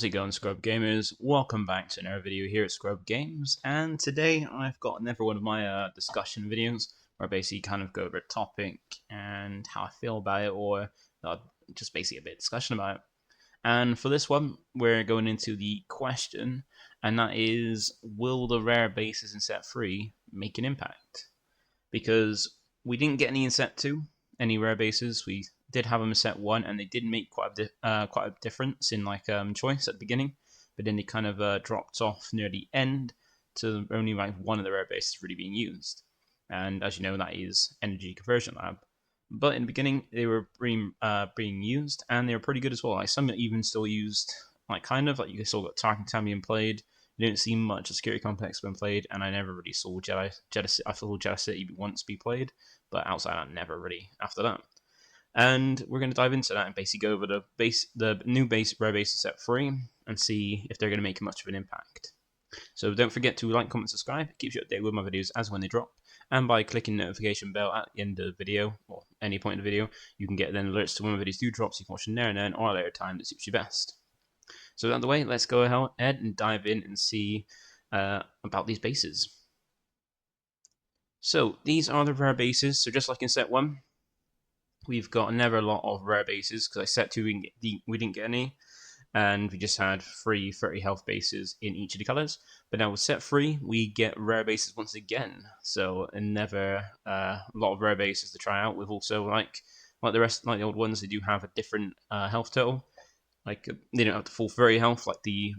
How's it going, Scrub Gamers? Welcome back to another video here at Scrub Games, and today I've got another one of my discussion videos where I basically kind of go over a topic and how I feel about it, or just basically a bit of discussion about it. And for this one, we're going into the question, and that is, will the rare bases in set 3 make an impact? Because we didn't get any in set 2, any rare bases. We did have them in set 1, and they did make quite a difference in choice at the beginning, but then they kind of dropped off near the end to only one of the rare bases really being used. And as you know, that is Energy Conversion Lab. But in the beginning, they were being used, and they were pretty good as well. Like some even still used, you still got Tarkin Tam being played. You didn't see much of Security Complex being played, and I never really saw Jedi. I saw Jedi City once be played, but outside that, never really after that. And we're going to dive into that and basically go over the new rare base in set 3 and see if they're going to make much of an impact. So don't forget to like, comment, subscribe. It keeps you updated with my videos as when they drop. And by clicking the notification bell at the end of the video, or any point in the video, you can get then alerts to when my videos do drop, so you can watch them there and then, or at a later time that suits you best. So out of the way, let's go ahead and dive in and see about these bases. So these are the rare bases. So just like in set 1, we've got never lot of rare bases, because I set 2 we didn't get any, and we just had 3 30 health bases in each of the colors. But now with set 3, we get rare bases once again. So never a lot of rare bases to try out. We've also like the old ones, they do have a different health total. Like they don't have the full 30 health like the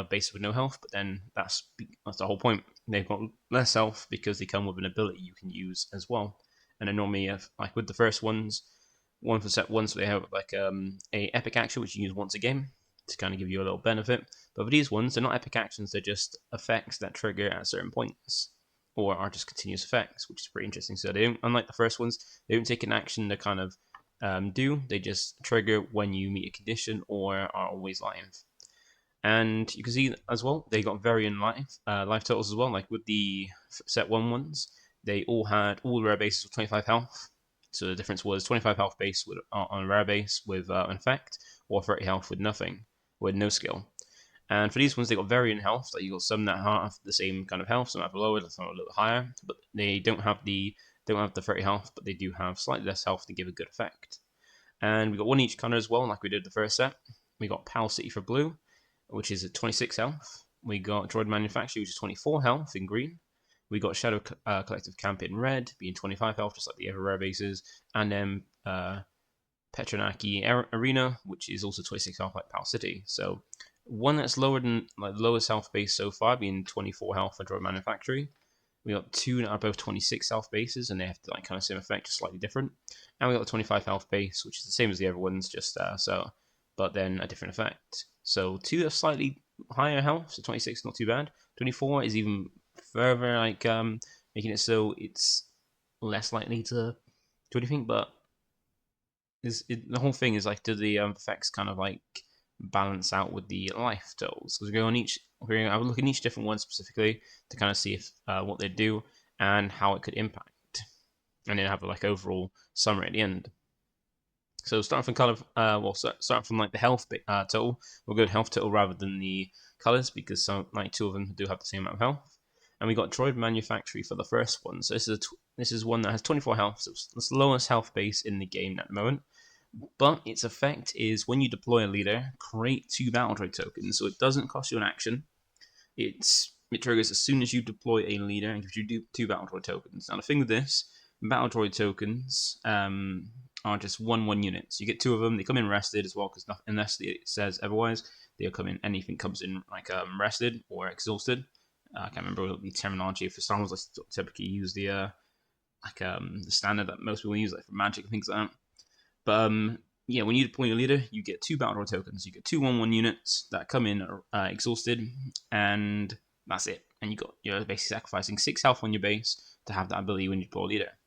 base with no health, but then that's the whole point. They've got less health because they come with an ability you can use as well. And then normally, like with the first ones, one for set 1, so they have like a epic action which you use once a game to kind of give you a little benefit. But for these ones, they're not epic actions; they're just effects that trigger at certain points, or are just continuous effects, which is pretty interesting. So they don't, unlike the first ones, they don't take an action to kind of do. They just trigger when you meet a condition or are always live. And you can see as well, they got varying life totals as well. Like with the set 1 ones, they all had all rare bases with 25 health. So the difference was 25 health base on a rare base with an effect, or 30 health with nothing, with no skill. And for these ones, they got varying health. Like you got some that have the same kind of health, some have lower, some a little higher, but they don't have the 30 health, but they do have slightly less health to give a good effect. And we got one each color as well, like we did the first set. We got Pal City for blue, which is at 26 health. We got Droid Manufactory, which is 24 health in green. We got Shadow Collective Camp in red, being 25 health, just like the other rare bases. And then Petraki Arena, which is also 26 health, like Pal City. So one that's lower than the lowest health base so far, being 24 health for Droid Manufactory. We got 2 that are both 26 health bases, and they have the kind of same effect, just slightly different. And we got a 25 health base, which is the same as the other ones, just but then a different effect. So 2 are slightly higher health, so 26 not too bad. 24 is even further making it so it's less likely to do anything. But the whole thing is like, do the effects kind of like balance out with the life totals? Because we're going to look at each different one specifically to kind of see if what they do and how it could impact, and then have like overall summary at the end. So starting from starting from like the health total, we'll go to health total rather than the colors, because like 2 of them do have the same amount of health. And we got Droid Manufactory for the first one. So this is one that has 24 health. So it's the lowest health base in the game at the moment. But its effect is when you deploy a leader, create 2 battle droid tokens. So it doesn't cost you an action. It triggers as soon as you deploy a leader and gives you 2 battle droid tokens. Now the thing with this, battle droid tokens are just 1/1 units. You get 2 of them. They come in rested as well, because unless it says otherwise, they'll come in. Anything comes in like rested or exhausted. I can't remember the terminology for Star Wars. I typically use the standard that most people use, like for magic and things like that. But yeah, when you deploy your leader, you get 2 battle droid tokens. You get 2 1/1 units that come in exhausted, and that's it. And you're basically sacrificing 6 health on your base to have that ability when you deploy a leader.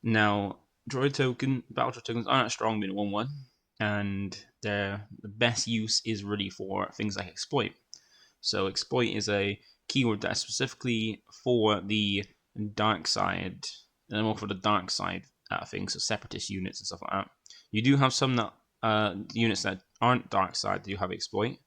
Now, battle droid tokens aren't strong being 1/1, and the best use is really for things like exploit. So exploit is a keyword that's specifically for the dark side, and more for the dark side things, so separatist units and stuff like that. You do have some that units that aren't dark side that do have exploit,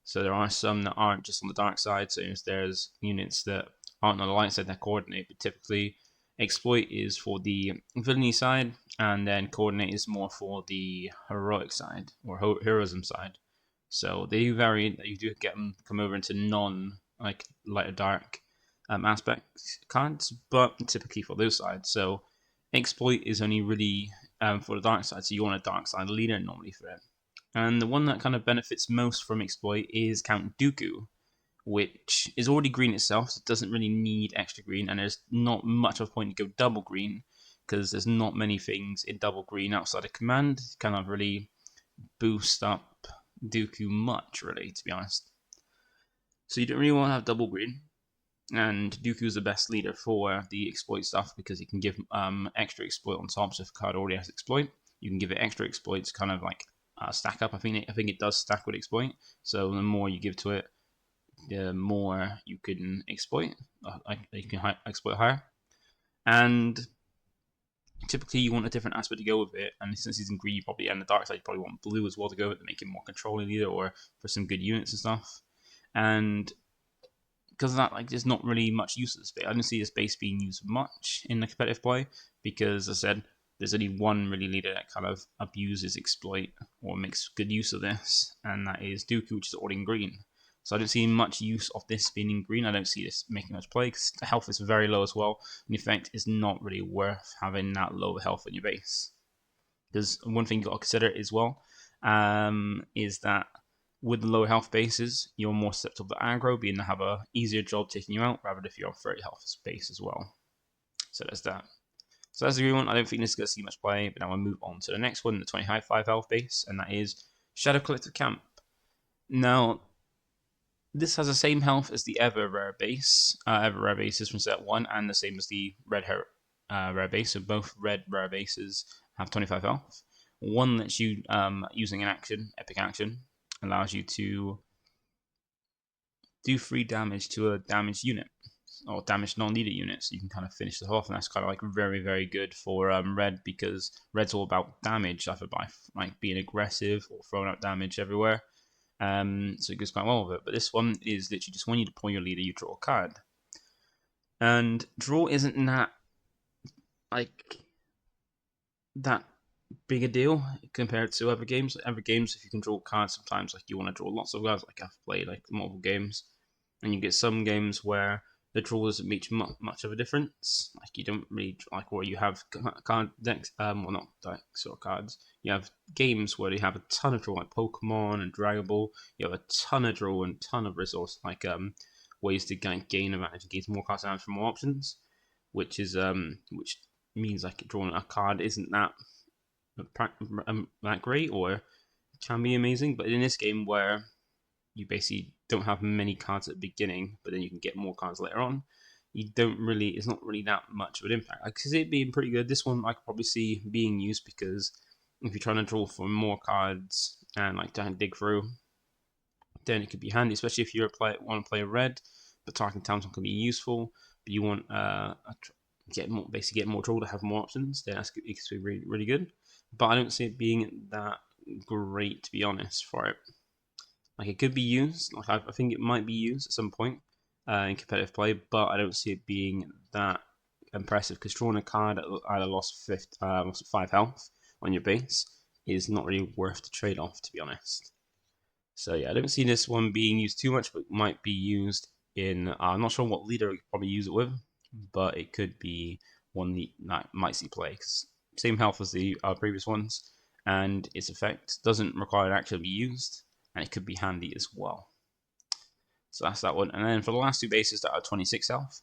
So there are some that aren't just on the dark side. So there's units that aren't on the light side that coordinate, but typically exploit is for the villainy side, and then coordinate is more for the heroic side or heroism side. So they vary. You do get them come over into non like light or dark aspect cards, but typically for those sides. So exploit is only really for the dark side. So you want a dark side leader normally for it. And the one that kind of benefits most from exploit is Count Dooku, which is already green itself, so it doesn't really need extra green, and there's not much of a point to go double green because there's not many things in double green outside of command kind of really boost up Dooku much, really, to be honest. So you don't really want to have double green, and Dooku's the best leader for the exploit stuff because he can give extra exploit on top. So if a card already has exploit, you can give it extra exploits, kind of like stack up. I think it does stack with exploit. So the more you give to it, the more you can exploit. You can exploit higher, and typically you want a different aspect to go with it. And since he's in green, you probably, and the dark side, you probably want blue as well to go with it to make him more controlling leader or for some good units and stuff. And because of that, like, there's not really much use of this base. I don't see this base being used much in the competitive play because, as I said, there's only one really leader that kind of abuses exploit or makes good use of this, and that is Dooku, which is already in green. So I don't see much use of this being in green. I don't see this making much play because the health is very low as well. And in fact, it's not really worth having that low health on your base. Because one thing you've got to consider as well is that with the lower health bases, you're more susceptible to aggro, being to have a easier job taking you out, rather than if you're on 30 health base as well. So there's that. So that's the green one. I don't think this is going to see much play, but now we'll move on to the next one, the 25 health base, and that is Shadow Collective Camp. Now, this has the same health as the Ever Rare base. Ever Rare bases from set 1, and the same as the Red Rare base. So both Red Rare bases have 25 health. One lets you, using an action, epic action, allows you to do 3 damage to a damaged unit or damaged non-leader unit, so you can kind of finish this off, and that's kind of like very, very good for red, because red's all about damage, either by like being aggressive or throwing out damage everywhere. So it goes quite well with it. But this one is literally just when you deploy your leader, you draw a card, and draw isn't that like that big a deal compared to other games. Other games, if you can draw cards, sometimes like you want to draw lots of cards. Like I've played like multiple games, and you get some games where the draw doesn't make much of a difference. Like you don't really like, or you have card decks, well not decks or cards. You have games where you have a ton of draw, like Pokemon and Dragon Ball. You have a ton of draw and ton of resource, like ways to gain advantage and gain more cards down from more options, which is which means like drawing a card isn't that great, or can be amazing. But in this game where you basically don't have many cards at the beginning, but then you can get more cards later on, it's not really that much of an impact. I could see it being pretty good. This one I could probably see being used because if you're trying to draw for more cards and like trying to dig through, then it could be handy, especially if you want to play red, but Tarkin Townsend can be useful, but you want get more draw to have more options, then it could be really, really good. But I don't see it being that great, to be honest, for it. Like it could be used, like I think it might be used at some point in competitive play, but I don't see it being that impressive because drawing a card at either lost 5 health on your base is not really worth the trade-off, to be honest. So yeah, I don't see this one being used too much, but might be used in. I'm not sure what leader we could probably use it with, but it could be one that might see play. Cause same health as the previous ones, and its effect doesn't require it actually be used, and it could be handy as well. So that's that one. And then for the last 2 bases that are 26 health,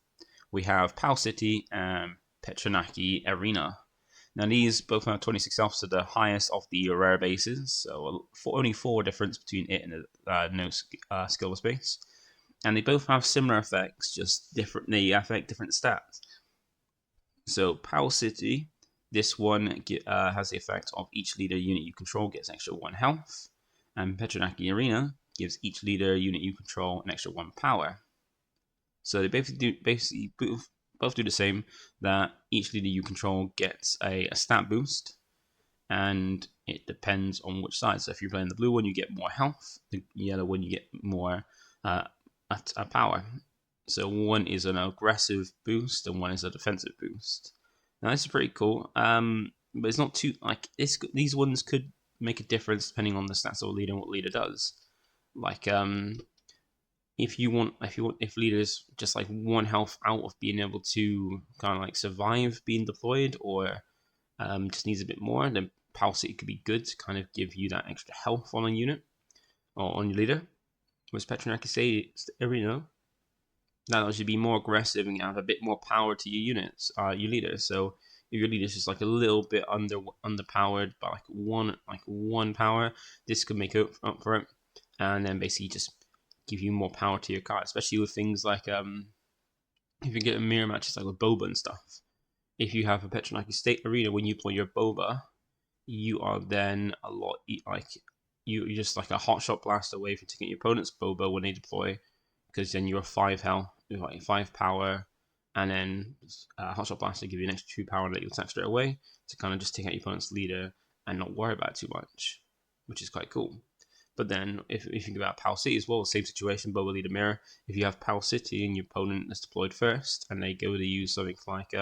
we have Pal City and Petraki Arena. Now these both have 26 health, so the highest of the rare bases. So only 4 difference between it and no skillless base. And they both have similar effects, just different. They affect different stats. So Pal City, this one has the effect of each leader unit you control gets an extra 1 health, and Petraki Arena gives each leader unit you control an extra 1 power. So they both do the same, that each leader you control gets a stat boost, and it depends on which side. So if you're playing the blue one, you get more health. The yellow one, you get more power. So one is an aggressive boost and one is a defensive boost. Now this is pretty cool, but it's not too like this. These ones could make a difference depending on the stats of a leader and what leader does. Like if leaders just like one health out of being able to kind of like survive being deployed, or just needs a bit more, then Pal City could be good to kind of give you that extra health on a unit or on your leader. Whereas Petraki say arena, that should be more aggressive and have a bit more power to your units, your leaders. So if your leader's just like a little bit underpowered by like one power, this could make up for it, and then basically just give you more power to your card, especially with things like if you get a mirror matches like with Boba and stuff. If you have a Petraki State Arena, when you play your Boba, you are then a lot like you're just like a hotshot blast away from taking your opponent's Boba when they deploy, because then you're 5 health, you're like 5 power, and then hotshot blast to give you an extra 2 power and let you attack straight away to kind of just take out your opponent's leader and not worry about it too much, which is quite cool. But then if you think about Pal City as well, same situation, Boba leader mirror. If you have Pal City and your opponent is deployed first and they go to use something like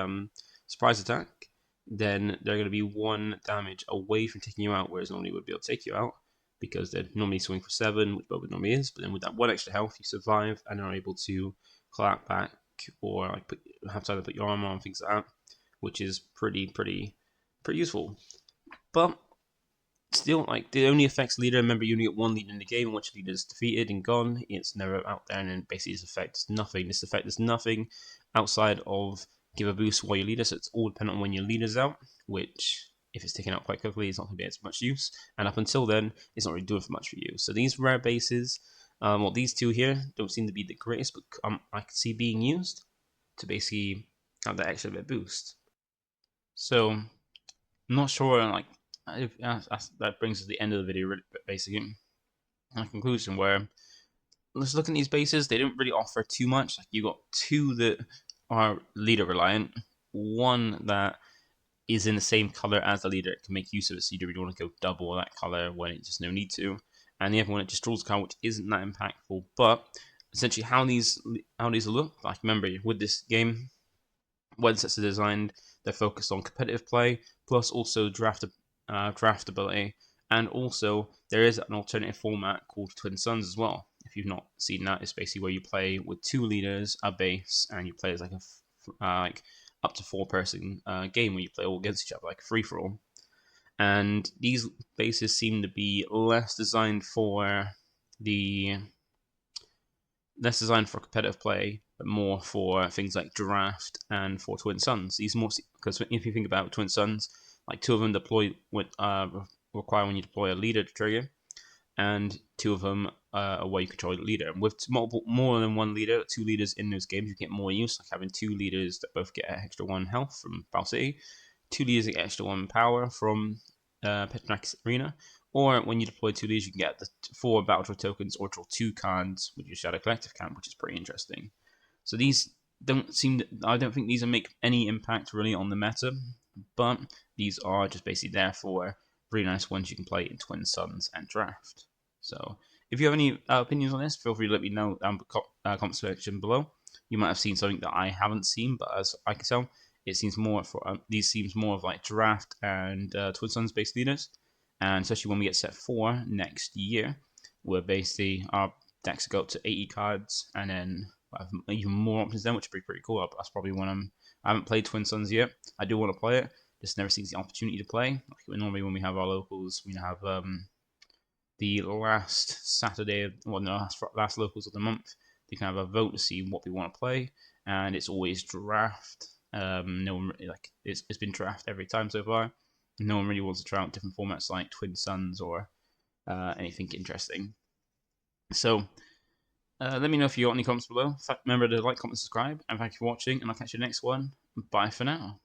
surprise attack, then they're going to be 1 damage away from taking you out, whereas normally would be able to take you out because they'd normally swing for 7, which Boba normally is. But then with that 1 extra health, you survive and are able to clap back or like have time to put your armor on, things like that, which is pretty useful. But still, like, it only affects leader. Remember, you only get 1 leader in the game, and once your leader is defeated and gone, it's never out there, and then basically this effect is nothing. This effect is nothing outside of give a boost while your leader, so it's all dependent on when your leader's out, which, if it's taken out quite quickly, it's not going to be as much use, and up until then, it's not really doing for much for you. So these rare bases, well, these 2 here don't seem to be the greatest, but I can see being used to basically have that extra bit boost. So, I'm not sure, like, that brings us to the end of the video, basically. A conclusion where, let's look at these bases. They don't really offer too much. Like, you got 2 that are leader reliant, 1 that is in the same color as the leader. It can make use of it, so you don't really want to go double that color when it's just no need to. And the other one, it just draws a card, which isn't that impactful. But essentially, how these look, like, remember, with this game, when sets are designed, they're focused on competitive play, plus also draftability, and also there is an alternative format called Twin Suns as well. If you've not seen that, it's basically where you play with 2 leaders, a base, and you play as like a like up to 4-person game where you play all against each other, like a free for all. And these bases seem to be less designed for competitive play, but more for things like draft and for Twin Suns. These more, because if you think about Twin Suns, like 2 of them deploy require when you deploy a leader to trigger, and 2 of them are where you control the leader. And with more than 1 leader, 2 leaders in those games, you get more use, like having 2 leaders that both get an extra 1 health from Pal City, 2 leaders that get extra 1 power from Petraki Arena, or when you deploy 2 leaders, you can get the 4 Battle Droid tokens or draw 2 cards with your Shadow Collective camp, which is pretty interesting. So these I don't think these will make any impact really on the meta, but these are just basically there for really nice ones you can play in Twin Suns and Draft. So if you have any opinions on this, feel free to let me know down in the comment section below. You might have seen something that I haven't seen, but as I can tell, it seems more these seems more of like Draft and Twin Suns based leaders, and especially when we get set 4 next year, where basically our decks go up to 80 cards, and then have even more options then, which would be pretty cool. That's probably when I haven't played Twin Suns yet. I do want to play it, just never sees the opportunity to play. Like normally when we have our locals, we have the last Saturday, well, no, last locals of the month. They can have a vote to see what we want to play, and it's always draft. No one like it's been draft every time so far. No one really wants to try out different formats like Twin Suns or anything interesting. So let me know if you got any comments below. Remember to like, comment, subscribe, and thank you for watching, and I'll catch you next one. Bye for now.